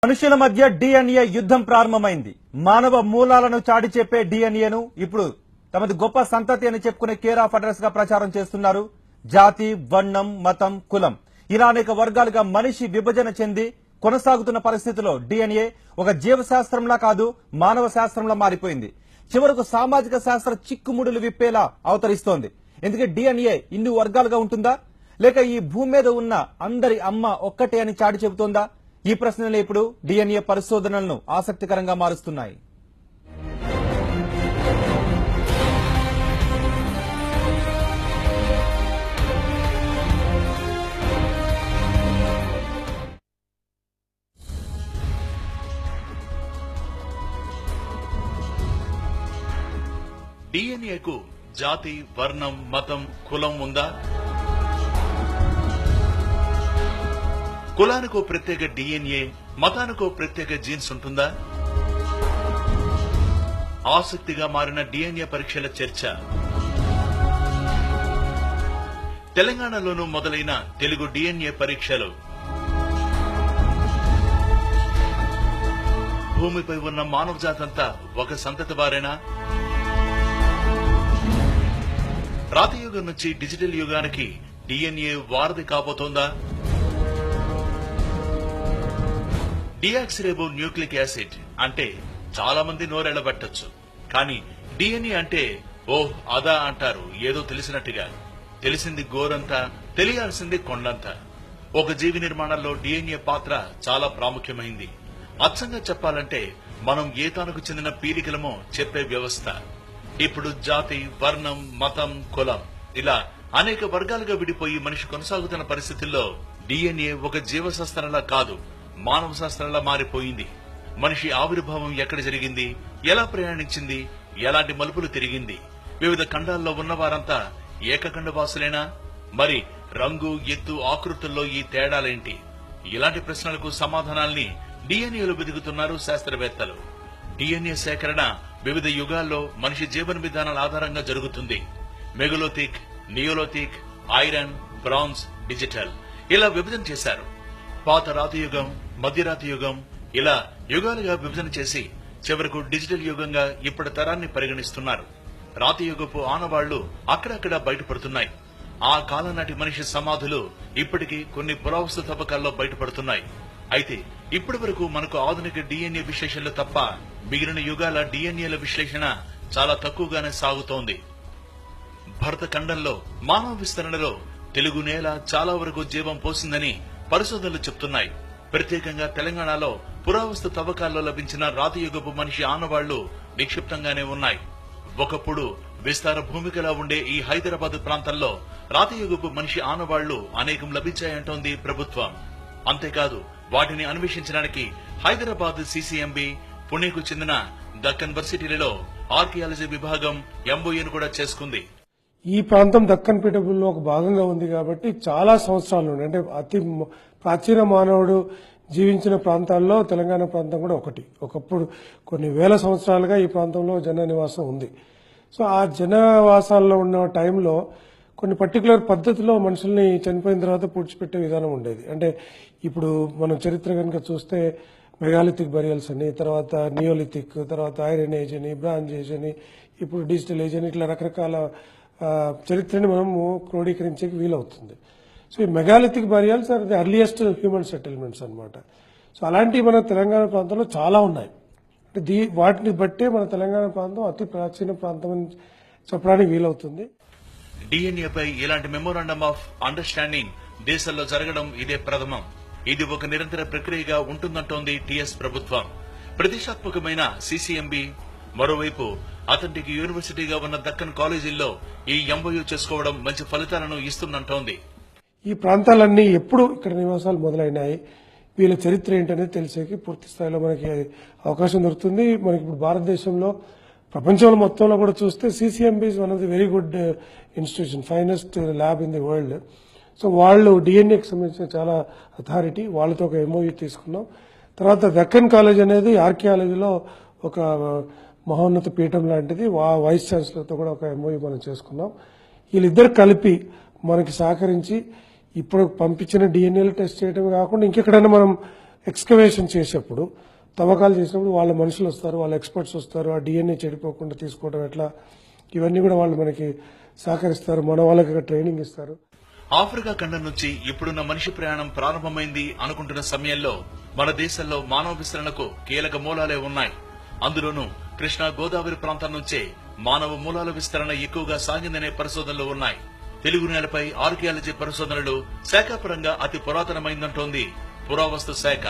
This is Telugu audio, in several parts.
మనుషుల మధ్య డిఎన్ఏ యుద్ధం ప్రారంభమైంది. మానవ మూలాలను చాటి చెప్పే డిఎన్ఏను ఇప్పుడు తమది గొప్ప సంతతి అని చెప్పుకునే కేర్ ఆఫ్ అడ్రస్ గా ప్రచారం చేస్తున్నారు. జాతి, వర్ణం, మతం, కులం ఇలా అనేక వర్గాలుగా మనిషి విభజన చెంది కొనసాగుతున్న పరిస్థితిలో డిఎన్ఏ ఒక జీవశాస్త్రంలా కాదు, మానవ శాస్త్రంలా మారిపోయింది. చివరకు సామాజిక శాస్త్ర చిక్కుముడులు విప్పేలా అవతరిస్తోంది. ఎందుకంటే డిఎన్ఏ ఇన్ని వర్గాలుగా ఉంటుందా, లేక ఈ భూమి మీద ఉన్న అందరి అమ్మ ఒక్కటే అని చాటి చెబుతోందా? ఈ ప్రశ్నలు ఇప్పుడు డిఎన్ఏ పరిశోధనలను ఆసక్తికరంగా మారుస్తున్నాయి. డిఎన్ఏకు జాతి, వర్ణం, మతం, కులం ఉందా? కులానికో ప్రత్యేక డిఎన్ఏ, మతానికో ప్రత్యేక జీన్స్ ఉంటుందా? ఆసక్తిగా మారిన డిఎన్ఏ పరీక్షల చర్చ. తెలంగాణలోనూ మొదలైన తెలుగు డిఎన్ఏ పరీక్షలు. భూమిపై ఉన్న మానవ జాతంతా ఒక సంతతి వారేనా? రాతి యుగం నుంచి డిజిటల్ యుగానికి డిఎన్ఏ వారధి కాబోతోందా? డియాక్సిరైబో న్యూక్లిక్ యాసిడ్ అంటే చాలా మంది నోరెళ్లబట్టచ్చు. కానీ డిఎన్ఏ అంటే ఓహ్ అదా అంటారు ఏదో తెలిసినట్టుగా. తెలిసింది గోరంతా, తెలియాల్సింది కొండంతా. ఒక జీవి నిర్మాణంలో డిఎన్ఏ పాత్ర చాలా ప్రాముఖ్యమైంది. అచ్చంగా చెప్పాలంటే మనం ఏ తానుకు చెందిన పీలికలమో చెప్పే వ్యవస్థ. ఇప్పుడు జాతి, వర్ణం, మతం, కులం ఇలా అనేక వర్గాలుగా విడిపోయి మనిషి కొనసాగుతున్న పరిస్థితుల్లో డిఎన్ఏ ఒక జీవశాస్త్రంలా కాదు, మానవ శాస్త్రంలా మారిపోయింది. మనిషి ఆవిర్భావం ఎక్కడ జరిగింది, ఎలా ప్రయాణించింది, ఎలాంటి మలుపులు తిరిగింది, వివిధ ఖండాల్లో ఉన్నవారంతా ఏకఖండ వాసులేనా? మరి రంగు, ఎత్తు, ఆకృతుల్లో ఈ తేడాలేంటి? ఇలాంటి ప్రశ్నలకు సమాధానాల్ని డిఎన్ఏలో వెతుకుతున్నారు శాస్త్రవేత్తలు. డిఎన్ఏ సేకరణ వివిధ యుగాల్లో మనిషి జీవన విధానాల ఆధారంగా జరుగుతుంది. మెగలోథిక్, నియోలోథిక్, ఐరన్, బ్రాంజ్, డిజిటల్ ఇలా విభజన చేశారు. పాత రాతియుగం, మధ్యరాతి యుగం ఇలా యుగాలుగా విభజన చేసి చివరకు డిజిటల్ యుగంగా ఇప్పటి తరాన్ని పరిగణిస్తున్నారు. రాతి యుగపు ఆనవాళ్లు అక్కడక్కడ బయటపడుతున్నాయి. ఆ కాలం నాటి మనిషి సమాధులు ఇప్పటికీ కొన్ని పురావస్తు తవ్వకాల్లో బయటపడుతున్నాయి. అయితే ఇప్పటి వరకు మనకు ఆధునిక డిఎన్ఏ విశ్లేషణలు తప్ప మిగిలిన యుగాల డిఎన్ఏల విశ్లేషణ చాలా తక్కువగానే సాగుతోంది. భరత ఖండంలో మానవ విస్తరణలో తెలుగు నేల చాలా వరకు జీవం పోసిందని పరిశోధనలు చెప్తున్నాయి. ప్రత్యేకంగా తెలంగాణలో పురావస్తు తవ్వకాల్లో లభించిన రాతియుగపు మనిషి ఆనవాళ్లు నిక్షిప్తంగానే ఉన్నాయి. ఒకప్పుడు విస్తార భూమికలా ఉండే ఈ హైదరాబాద్ ప్రాంతంలో రాతియుగపు మనిషి ఆనవాళ్లు అనేకం లభించాయంటోంది ప్రభుత్వం. అంతేకాదు వాటిని అన్వేషించడానికి హైదరాబాద్ సిసిఎంబి, పుణేకు చెందిన దక్కన్ వర్సిటీలలో ఆర్కియాలజీ విభాగం ఎంఓయూను కూడా చేసుకుంది. ఈ ప్రాంతం దక్కన్ పీఠభూమిలో ఒక భాగంగా ఉంది కాబట్టి చాలా సంవత్సరాల నుండి, అంటే అతి ప్రాచీన మానవుడు జీవించిన ప్రాంతాల్లో తెలంగాణ ప్రాంతం కూడా ఒకటి. ఒకప్పుడు కొన్ని వేల సంవత్సరాలుగా ఈ ప్రాంతంలో జన నివాసం ఉంది. సో ఆ జనవాసాల్లో ఉన్న టైంలో కొన్ని పర్టికులర్ పద్ధతిలో మనుషుల్ని చనిపోయిన తర్వాత పూడ్చిపెట్టే విధానం ఉండేది. అంటే ఇప్పుడు మనం చరిత్ర కనుక చూస్తే మెగాలిథిక్ బరియల్స్ అని, తర్వాత నియోలిథిక్, తర్వాత ఐరన్ ఏజ్ అని, బ్రాంజ్ ఏజ్ అని, ఇప్పుడు డిజిటల్ ఏజ్ అని, ఇట్లా రకరకాల చరిత్రని మనము క్రోడీకరించేకి వీలవుతుంది. సో ఈ megalithic burials are the earliest human settlements అనమాట. సో అలాంటివి మన తెలంగాణ ప్రాంతంలో చాలా ఉన్నాయి. అంటే వాటిని బట్టే మన తెలంగాణ ప్రాంతం అతి ప్రాచీన ప్రాంతం అని చెప్పడానికి వీలవుతుంది. డిఎన్ఏపై ఇలాంటి మెమోరాండమ్ ఆఫ్ అండర్స్టాండింగ్ దేశంలో జరగడం ఇదే ప్రథమం. ఇది ఒక నిరంతర ప్రక్రియగా ఉంటుందంటోంది టిఎస్ ప్రభుత్వం. ప్రతిష్టాత్మకమైన సిసిఎంబి, మరోవైపు అథెంటిక్ యూనివర్సిటీగా ఉన్న దక్కన్ కాలేజీల్లో ఈ ఎంఓయూ చేసుకోవడం మంచి ఫలితాలను ఇస్తుందంటోంది. ఈ ప్రాంతాలన్నీ ఎప్పుడు ఇక్కడ నివాసాలు మొదలైనాయి, వీళ్ళ చరిత్ర ఏంటనేది తెలిసేకి పూర్తి స్థాయిలో మనకి అవకాశం దొరుకుతుంది. మనకి ఇప్పుడు భారతదేశంలో, ప్రపంచంలో మొత్తంలో కూడా చూస్తే CCMB is one of the very good institution, finest lab in the world. So వాళ్ళు డిఎన్ఏకి సంబంధించిన చాలా అథారిటీ, వాళ్ళతో ఒక ఎంఓయూ తీసుకున్నాం. తర్వాత దక్కన్ కాలేజ్ అనేది ఆర్కియాలజీలో ఒక మహోన్నత పీఠం లాంటిది. వైస్ ఛాన్సలర్తో కూడా ఒక ఎంఓయూ మనం చేసుకున్నాం. వీళ్ళిద్దరు కలిపి మనకి సహకరించి ఇప్పుడు పంపించిన డిఎన్ఏలు టెస్ట్ చేయడమే కాకుండా ఇంకెక్కడైనా మనం ఎక్స్కవేషన్ చేసేప్పుడు తవ్వకాలు చేసినప్పుడు వాళ్ళ మనుషులు వస్తారు, వాళ్ళ ఎక్స్పర్ట్స్ వస్తారు, ఆ డిఎన్ఏ చెడిపోకుండా తీసుకోవడం ఎట్లా, ఇవన్నీ కూడా వాళ్ళు మనకి సహకరిస్తారు, మన వాళ్ళకి ట్రైనింగ్ ఇస్తారు. ఆఫ్రికా ఖండం నుంచి ఇప్పుడున్న మనిషి ప్రయాణం ప్రారంభమైంది అనుకుంటున్న సమయంలో మన దేశంలో మానవ విస్తరణకు కీలక మూలాలే ఉన్నాయి. అందులోనూ కృష్ణా గోదావరి ప్రాంతం నుంచే మానవ మూలాల విస్తరణ ఎక్కువగా సాగిందనే పరిశోధనలు ఉన్నాయి. తెలుగు నేలపై ఆర్కియాలజీ పరిశోధనలు శాఖాపరంగా అతి పురాతనమైందంటోంది పురావస్తు శాఖ.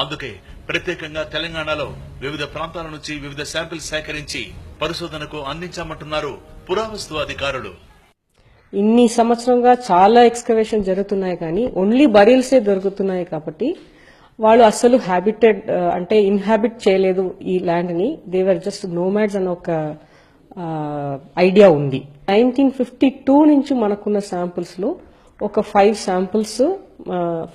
అందుకే ప్రత్యేకంగా తెలంగాణలో వివిధ ప్రాంతాల నుంచి వివిధ శాంపిల్స్ సేకరించి పరిశోధనకు అందించామంటున్నారు పురావస్తు అధికారులు. ఇన్ని సంవత్సరంగా చాలా ఎక్స్కవేషన్ జరుగుతున్నాయి, కానీ ఓన్లీ బరీల్సే దొరుకుతున్నాయి. కాబట్టి వాళ్ళు అసలు హ్యాబిటెడ్ అంటే ఇన్హాబిట్ చేయలేదు ఈ ల్యాండ్ ని. దేవర్ జస్ట్ నోమాడ్స్ అని ఒక ఐడియా ఉంది. 1952 నుంచి మనకున్న శాంపుల్స్ లో ఒక 5 శాంపుల్స్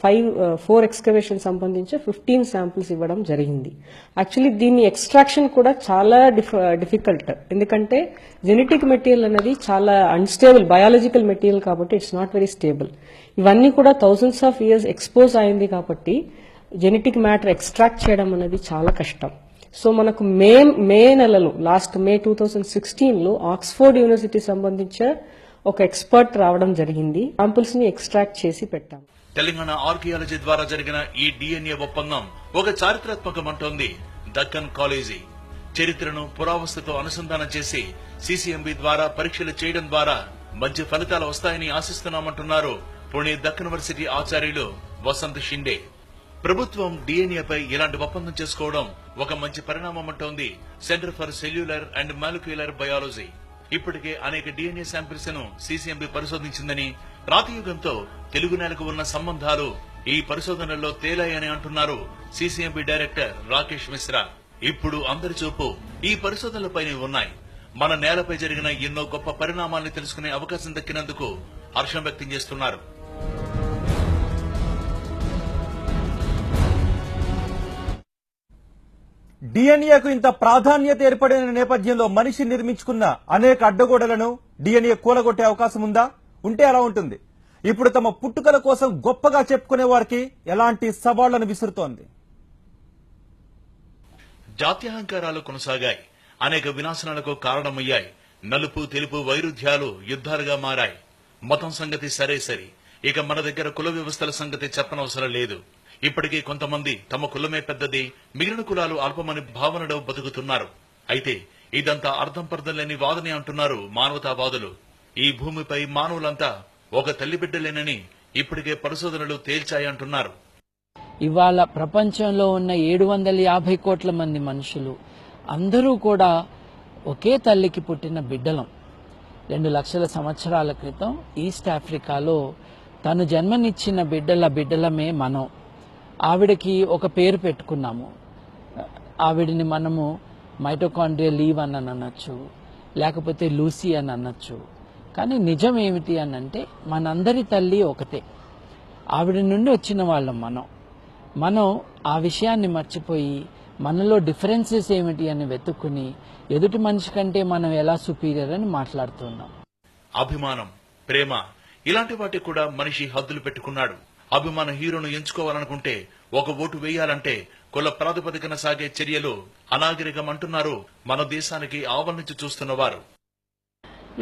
4 ఎక్స్కవేషన్ సంబంధించి 15 శాంపుల్స్ ఇవ్వడం జరిగింది. యాక్చువల్లీ దీన్ని ఎక్స్ట్రాక్షన్ కూడా చాలా డిఫికల్ట్, ఎందుకంటే జెనెటిక్ మెటీరియల్ అనేది చాలా అన్స్టేబుల్ బయాలజికల్ మెటీరియల్ కాబట్టి ఇట్స్ నాట్ వెరీ స్టేబుల్. ఇవన్నీ కూడా థౌసండ్స్ ఆఫ్ ఇయర్స్ ఎక్స్పోజ్ అయింది కాబట్టి జెనెటిక్ మ్యాటర్ ఎక్స్ట్రాక్ట్ చేయడం అనేది చాలా కష్టం. సో మనకు మే నెలలో లాస్ట్ మే 2016లో ఆక్స్ఫోర్డ్ యూనివర్సిటీ సంబంధించిన ఒక ఎక్స్పర్ట్ రావడం జరిగింది. శాంపుల్స్ ని ఎక్స్ట్రాక్ట్ చేసి పెట్టాం. తెలంగాణ ఆర్కియాలజీ ద్వారా జరిగిన ఈ డిఎన్ఏ ఒప్పందం ఒక చారిత్రాత్మకమంటోంది దక్కన్ కాలేజీ. చరిత్రను పురావస్తుతో అనుసంధానం చేసి సిసిఎంబి ద్వారా పరీక్షలు చేయడం ద్వారా మంచి ఫలితాలు వస్తాయని ఆశిస్తున్నామంటున్నారు పుణె దక్కన్ యూనివర్సిటీ ఆచార్యులు వసంత్ షిండే. ప్రభుత్వం డిఎన్ఏపై ఇలాంటి ఒప్పందం చేసుకోవడం ఒక మంచి పరిణామమంటోంది centre for cellular and molecular biology. ఇప్పటికే అనేక డిఎన్ఏ శాంపిల్స్ ను సిసిఎంబి పరిశోధించిందని, రాతియుగంతో తెలుగు నేలకు ఉన్న సంబంధాలు ఈ పరిశోధనల్లో తేలాయని అంటున్నారు సిసిఎంబి డైరెక్టర్ రాకేష్ మిశ్రా. ఇప్పుడు అందరి చూపు ఈ పరిశోధనలపైనే ఉన్నాయి. మన నేలపై జరిగిన ఎన్నో గొప్ప పరిణామాల్ని తెలుసుకునే అవకాశం దక్కినందుకు హర్షం వ్యక్తం చేస్తున్నారు. డిఎన్ఏకు ఇంత ప్రాధాన్యత ఏర్పడిన నేపథ్యంలో మనిషి నిర్మించుకున్న అనేక అడ్డగోడలను డిఎన్ఏ కూలగొట్టే అవకాశం ఉందా? ఉంటే ఎలా ఉంటుంది? ఇప్పుడు తమ పుట్టుకల కోసం గొప్పగా చెప్పుకునే వారికి ఎలాంటి సవాళ్లను విసురుతోంది? జాత్యహంకారాలు కొనసాగాయి, అనేక వినాశనాలకు కారణమయ్యాయి. నలుపు తెలుపు వైరుధ్యాలు యుద్ధాలుగా మారాయి. మతం సంగతి సరే సరి, ఇక మన దగ్గర కుల వ్యవస్థల సంగతి చెప్పనవసరం లేదు. ఇప్పటికీ కొంతమంది తమ కులమే పెద్దది, మిగిలిన కులాలు అల్పమని భావనలో బతుకుతున్నారు. అయితే ఇదంతా అర్థం పర్థం లేని వాదనే అంటున్నారు మానవతావాదులు. ఈ భూమిపై మానవులంతా ఒక తల్లి బిడ్డలేనని ఇప్పటికే పరిశోధనలు తేల్చాయంటున్నారు. ఇవాళ ప్రపంచంలో ఉన్న 750 కోట్ల మంది మనుషులు అందరూ కూడా ఒకే తల్లికి పుట్టిన బిడ్డలం. 2 లక్షల సంవత్సరాల క్రితం ఈస్ట్ ఆఫ్రికాలో తను జన్మనిచ్చిన బిడ్డలమే మనం. ఆవిడకి ఒక పేరు పెట్టుకున్నాము. ఆవిడని మనము మైటోకాండ్రియల్ లీవ్ అని అనొచ్చు, లేకపోతే లూసీ అని అనొచ్చు. కానీ నిజం ఏమిటి అని అంటే మనందరి తల్లి ఒకటే. ఆవిడ నుండి వచ్చిన వాళ్ళం మనం ఆ విషయాన్ని మర్చిపోయి మనలో డిఫరెన్సెస్ ఏమిటి అని వెతుక్కుని ఎదుటి మనిషి కంటే మనం ఎలా సుపీరియర్ అని మాట్లాడుతున్నాం. అభిమానం, ప్రేమ ఇలాంటి వాటికి కూడా మనిషి హద్దులు పెట్టుకున్నాడు. అభిమాన హీరోను ఎంచుకోవాలనుకుంటే, ఒక ఓటు వేయాలంటే కుల ప్రాతిపదికన సాగే చర్యలు అనాగరికం అంటున్నారు మన దేశానికి ఆవలించి చూస్తున్నవారు.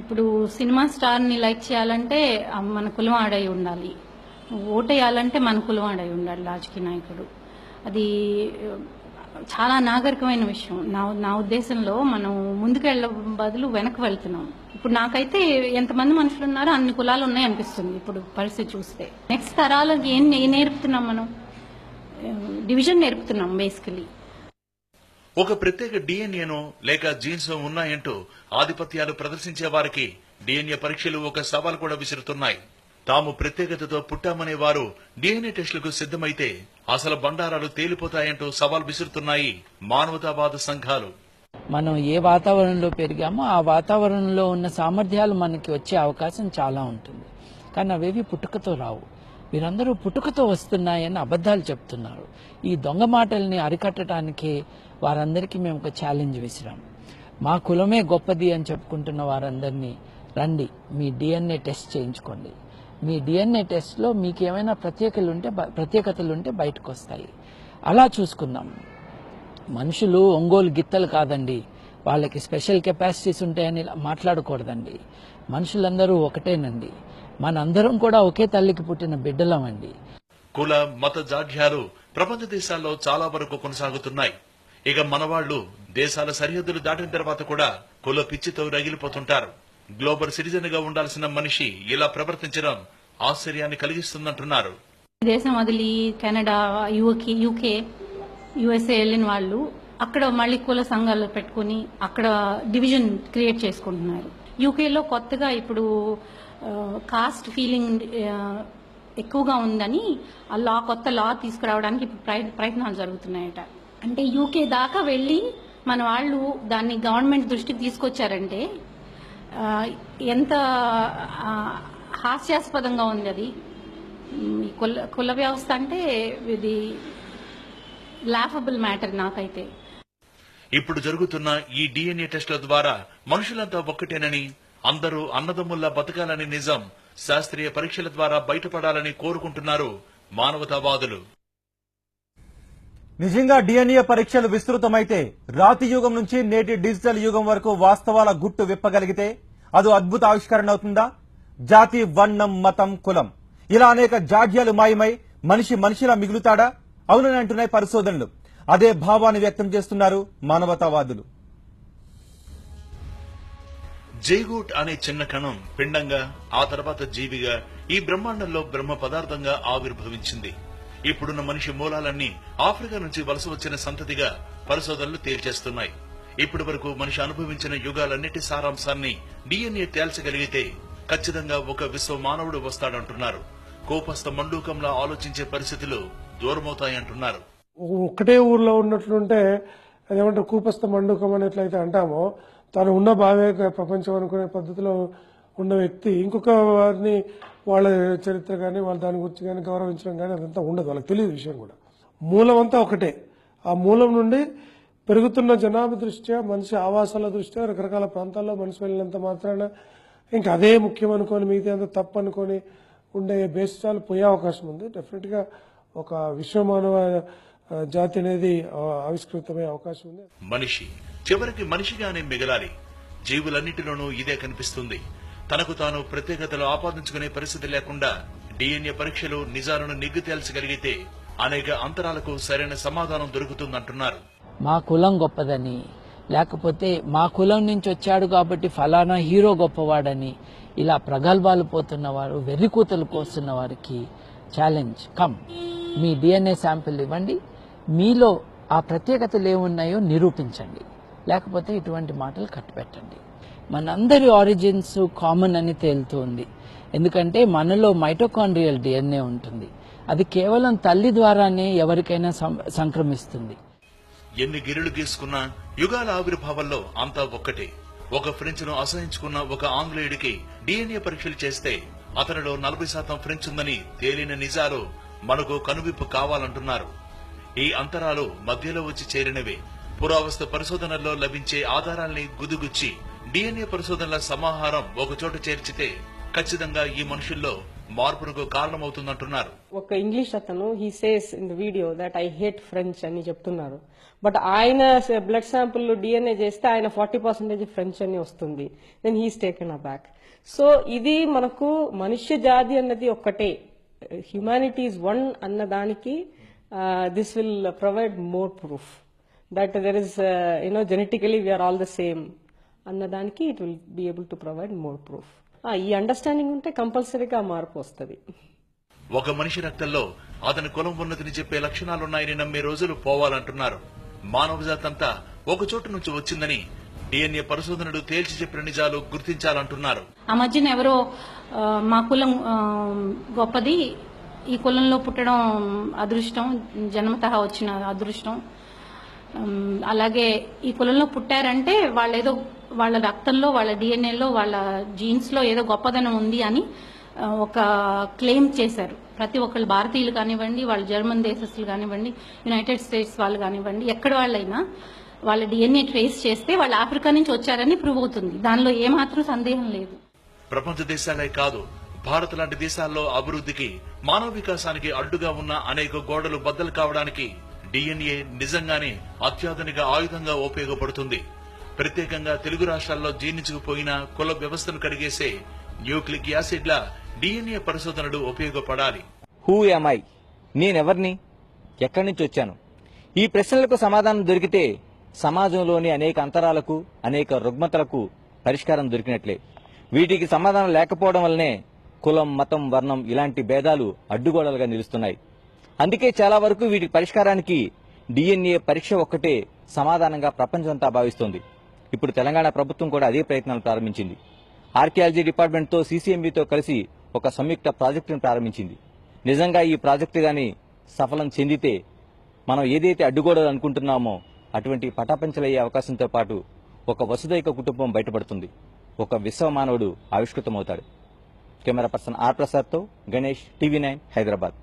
ఇప్పుడు సినిమా స్టార్ ని లైక్ చేయాలంటే మన కులం ఆడై ఉండాలి, ఓటేయాలంటే మన కులం ఆడై ఉండాలి రాజకీయ నాయకుడు. అది చాలా నాగరికమైన విషయం. నా ఉద్దేశంలో మనం ముందుకెళ్ళ బదులు వెనక్కి వెళ్తున్నాం. ఇప్పుడు నాకైతే ఎంతమంది మనుషులు ఉన్నారో అన్ని కులాలు ఉన్నాయి అనిపిస్తుంది ఇప్పుడు పరిస్థితి చూస్తే. నెక్స్ట్ తరాలకు ఏం నేర్పుతున్నాం? మనం డివిజన్ నేర్పుతున్నాం బేసికలీ. ఒక ప్రత్యేక డిఎన్ఏను లేక జీన్స్ ఉన్నాయంటూ ఆధిపత్యాలు ప్రదర్శించే వారికి డిఎన్ఏ పరీక్షలు ఒక సవాల్ కూడా విసురుతున్నాయి. తాము ప్రత్యేకతతో పుట్టామనే వారు డిఎన్ఏ టెస్టులకు సిద్ధమైతే అసలు బండారాలు తేలిపోతాయంటూ సవాల్ విసురుతున్నాయి మానవతావాద సంఘాలు. మనం ఏ వాతావరణంలో పెరిగామో ఆ వాతావరణంలో ఉన్న సామర్థ్యాలు మనకి వచ్చే అవకాశం చాలా ఉంటుంది. కానీ అవేవి పుట్టుకతో రావు. వీరందరూ పుట్టుకతో వస్తున్నాయని అబద్ధాలు చెప్తున్నారు. ఈ దొంగ మాటల్ని అరికట్టడానికి వారందరికీ మేము ఒక ఛాలెంజ్ విసిరాం. మా కులమే గొప్పది అని చెప్పుకుంటున్న వారందరినీ రండి, మీ డిఎన్ఏ టెస్ట్ చేయించుకోండి. మీ డిఎన్ఏ టెస్ట్లో మీకు ఏమైనా ప్రత్యేకతలుంటే బయటకు వస్తాయి. అలా చూసుకుందాం. మనుషులు ఒంగోలు గిత్తలు కాదండి, వాళ్ళకి స్పెషల్ కెపాసిటీస్ ఉంటాయని మాట్లాడకూడదండి. మనుషులందరూ ఒకటేనండి, మనందరం కూడా ఒకే తల్లికి పుట్టిన బిడ్డలమండి. కుల మత జాడ్యాలు ప్రపంచ దేశాల్లో చాలా వరకు కొనసాగుతున్నాయి. ఇక మనవాళ్లు దేశాల సరిహద్దులు దాటిన తర్వాత కూడా కుల పిచ్చితో రగిలిపోతుంటారు. గ్లోబల్ సిటిజన్ గా ఉండాల్సిన మనిషి ఇలా ప్రవర్తించడం ఆశ్చర్యాన్ని కలిగిస్తుందంటున్నారు. దేశం వదిలి కెనడా, యూకే, యుఎస్ఏ వెళ్ళిన వాళ్ళు అక్కడ మళ్ళీ కుల సంఘాలు పెట్టుకుని అక్కడ డివిజన్ క్రియేట్ చేసుకుంటున్నారు. యూకేలో కొత్తగా ఇప్పుడు కాస్ట్ ఫీలింగ్ ఎక్కువగా ఉందని ఆ కొత్త లా తీసుకురావడానికి ఇప్పుడు ప్రయత్నాలు జరుగుతున్నాయట. అంటే యూకే దాకా వెళ్ళి మన వాళ్ళు దాన్ని గవర్నమెంట్ దృష్టికి తీసుకొచ్చారంటే ఎంత హాస్యాస్పదంగా ఉంది అది. కుల వ్యవస్థ అంటే ఇది లాఫబుల్ మ్యాటర్ నాకైతే. ఇప్పుడు జరుగుతున్న ఈ DNA టెస్టుల ద్వారా మనుషులంతా ఒక్కటేనని, అందరూ అన్నదమ్ముల్లా బతకాలని నిజం శాస్త్రీయ పరీక్షల ద్వారా బయటపడాలని కోరుకుంటున్నారు మానవతావాదులు. నిజంగా DNA పరీక్షలు విస్తృతమైతే రాతి యుగం నుంచి నేటి డిజిటల్ యుగం వరకు వాస్తవాల గుట్టు విప్పగలిగితే అది అద్భుత ఆవిష్కరణ అవుతుందా? జాతి, వర్ణం, మతం, కులం ఇలా అనేక జాడ్యాలు మాయమై మనిషిలా మిగులుతాడా? అవునని అంటున్నాయి పరిశోధనలు. అదే భావాన్ని వ్యక్తం చేస్తున్నారు మానవతావాదులు. జైగోట్ అనే చిన్న కణం పిండంగా, ఆ తర్వాత జీవిగా ఈ బ్రహ్మాండంలో బ్రహ్మ పదార్థంగా ఆవిర్భవించింది. ఇప్పుడున్న మనిషి మూలాలన్నీ ఆఫ్రికా నుంచి వలస వచ్చిన సంతతిగా పరిశోధనలు తేల్చేస్తున్నాయి. ఇప్పటి వరకు మనిషి అనుభవించిన యుగాలన్నిటి సారాంశాన్ని DNA తేల్చగలిగితే ఖచ్చితంగా ఒక విశ్వ మానవుడు వస్తాడంటున్నారు. కోపస్థ మండూకంలా ఆలోచించే పరిస్థితులు దూరమవుతాయంటున్నారు. ఒక్కటే ఊర్లో ఉన్నట్లుంటే అదేమంటే కూపస్థ మండూకం అనేట్లయితే అంటామో, తాను ఉన్న భావే ప్రపంచం అనుకునే పద్ధతిలో ఉన్న వ్యక్తి ఇంకొక వారిని వాళ్ళ చరిత్ర కానీ వాళ్ళ దాని గురించి కానీ గౌరవించడం కానీ అదంతా ఉండదు, వాళ్ళకి తెలియదు విషయం కూడా. మూలం అంతా ఒకటే. ఆ మూలం నుండి పెరుగుతున్న జనాభా దృష్ట్యా, మనిషి ఆవాసాల దృష్ట్యా రకరకాల ప్రాంతాల్లో మనిషి వెళ్ళినంత మాత్రాన ఇంకా అదే ముఖ్యం అనుకొని మిగతా అంతా తప్పు అనుకొని ఉండే బేసిసాలు పోయే అవకాశం ఉంది. డెఫినెట్గా ఒక విశ్వమానవ జాతి అనేది ఆవిష్కృతమయ్యే అవకాశం ఉంది. మనిషి చివరికి మనిషిగానే మిగలాలి. జీవులన్నిటిలోనూ ఇదే కనిపిస్తుంది. తనకు తాను ప్రత్యేకతలు ఆపాదించుకునే పరిస్థితి లేకుండా DNA పరీక్షలు నిజాలను నిగ్గు తేల్చగలిగితే అనేక అంతరాలకు సరైన సమాధానం దొరుకుతుందంటున్నారు. మా కులం గొప్పదని, లేకపోతే మా కులం నుంచి వచ్చాడు కాబట్టి ఫలానా హీరో గొప్పవాడని ఇలా ప్రగల్భాలు పోతున్న వారు, వెర్రికూతలు కోస్తున్న వారికి ఛాలెంజ్, కమ్, మీ DNA శాంపిల్ ఇవ్వండి, మీలో ఆ ప్రత్యేకతలు ఏమున్నాయో నిరూపించండి, లేకపోతే ఇటువంటి మాటలు కట్టుపెట్టండి. మనందరి ఆరిజిన్స్ కామన్ అని తేలుతుంది. ఎందుకంటే మనలో మైటోకాండ్రియల్ DNA ఉంటుంది. అది కేవలం తల్లి ద్వారానే ఎవరికైనా సంక్రమిస్తుంది. ఎన్ని గిరులు గీసుకున్నా యుగాల ఆవిర్భావంలో అంతా ఒక్కటే. ఒక ఫ్రెంచ్ ను అసహించుకున్న ఒక ఆంగ్లేయుడికి DNA పరీక్షలు చేస్తే అతనిలో 40% ఫ్రెంచ్ ఉందని తేలిన నిజాలు మనకు కనువిప్పు కావాలంటున్నారు. ఈ అంతరాలు మధ్యలో వచ్చి చేరినవే. పురావస్తు పరిశోధనల్లో లభించే ఆధారాల్ని గుదిగుచ్చి DNA పరిశోధనల సమాహారం ఒకచోట చేర్చితే ఖచ్చితంగా ఈ మనుషుల్లో మార్పునకు కారణమవుతుందంటున్నారు. ఒక ఇంగ్లీష్ అతను he says in the video that I hate French అని చెప్తున్నారు. బట్ ఆయన బ్లడ్ శాంపుల్ DNA చేస్తే ఆయన 40% ఫ్రెంచ్ అని వస్తుంది. Then he's taken a back. So ఇది మనకు మనుష్య జాతి అన్నది ఒక్కటే, హ్యుమానిటీ ఈజ్ వన్ అన్న దానికి this will provide more proof that there is genetically we are all the same అన్నదానికి it will be able to provide more proof. ఈ అండర్స్టాండింగ్ ఉంటే కంపల్సరీగా మార్పు వస్తుంది. ఒక మనిషి రక్తంలో అతని కులం ఉన్నతిని చెప్పే లక్షణాలున్నాయని నమ్మే రోజులు పోవాలంటున్నారు. మానవజాతంతా ఒక చోటు నుంచి వచ్చిందని DNA పరిశోధనలు తేల్చి చెప్పిన నిజాలు గుర్తించాలంటున్నారు. ఆ మధ్యన ఎవరో మా కులం గొప్పది, ఈ కులంలో పుట్టడం అదృష్టం, జన్మతహా వచ్చిన అదృష్టం, అలాగే ఈ కులంలో పుట్టారంటే వాళ్ళేదో వాళ్ళ రక్తంలో, వాళ్ళ DNAలో, వాళ్ళ జీన్స్ లో ఏదో గొప్పదనం ఉంది అని ఒక క్లెయిమ్ చేశారు. ప్రతి ఒక్కళ్ళు, భారతీయులు కానివ్వండి, వాళ్ళు జర్మన్ దేశస్తులు కానివ్వండి, యునైటెడ్ స్టేట్స్ వాళ్ళు కానివ్వండి, ఎక్కడ వాళ్ళైనా వాళ్ళ DNA ట్రేస్ చేస్తే వాళ్ళు ఆఫ్రికా నుంచి వచ్చారని ప్రూవ్ అవుతుంది. దానిలో ఏమాత్రం సందేహం లేదు. ప్రపంచ దేశాలే కాదు, భారత్ లాంటి దేశాల్లో అభివృద్ధికి, మానవ వికాసానికి అడ్డుగా ఉన్న అనేక గోడలు బద్దలు కావడానికి డిఎన్ఏ నిజంగానే అత్యాధునిక ఆయుధంగా ఉపయోగపడుతుంది. ప్రత్యేకంగా తెలుగు రాష్ట్రాల్లో జీర్ణించుకుపోయిన కుల వ్యవస్థను కడిగేసే న్యూక్లిక్ యాసిడ్ల డిఎన్ఏ పరిశోధనలు ఉపయోగపడాలి. Who am I? నేనెవర్ని? ఎక్కడి నుంచి వచ్చాను? ఈ ప్రశ్నలకు సమాధానం దొరికితే సమాజంలోని అనేక అంతరాలకు, అనేక రుగ్మతలకు పరిష్కారం దొరికినట్లే. వీటికి సమాధానం లేకపోవడం వల్లనే కులం, మతం, వర్ణం ఇలాంటి భేదాలు అడ్డుగోడలుగా నిలుస్తున్నాయి. అందుకే చాలా వరకు వీటి పరిష్కారానికి డిఎన్ఏ పరీక్ష ఒక్కటే సమాధానంగా ప్రపంచమంతా భావిస్తోంది. ఇప్పుడు తెలంగాణ ప్రభుత్వం కూడా అదే ప్రయత్నాలు ప్రారంభించింది. ఆర్కియాలజీ డిపార్ట్మెంట్తో సీసీఎంబీతో కలిసి ఒక సంయుక్త ప్రాజెక్టును ప్రారంభించింది. నిజంగా ఈ ప్రాజెక్టు గాని సఫలం చెందితే మనం ఏదైతే అడ్డుగోడలు అనుకుంటున్నామో అటువంటి పటాపంచలయ్యే అవకాశంతో పాటు ఒక వసుదైక కుటుంబం బయటపడుతుంది. ఒక విశ్వమానవుడు ఆవిష్కృతమవుతాడు. కెమెరా పర్సన్ ఆర్ ప్రసాద్తో గణేష్, టీవీ9 హైదరాబాద్.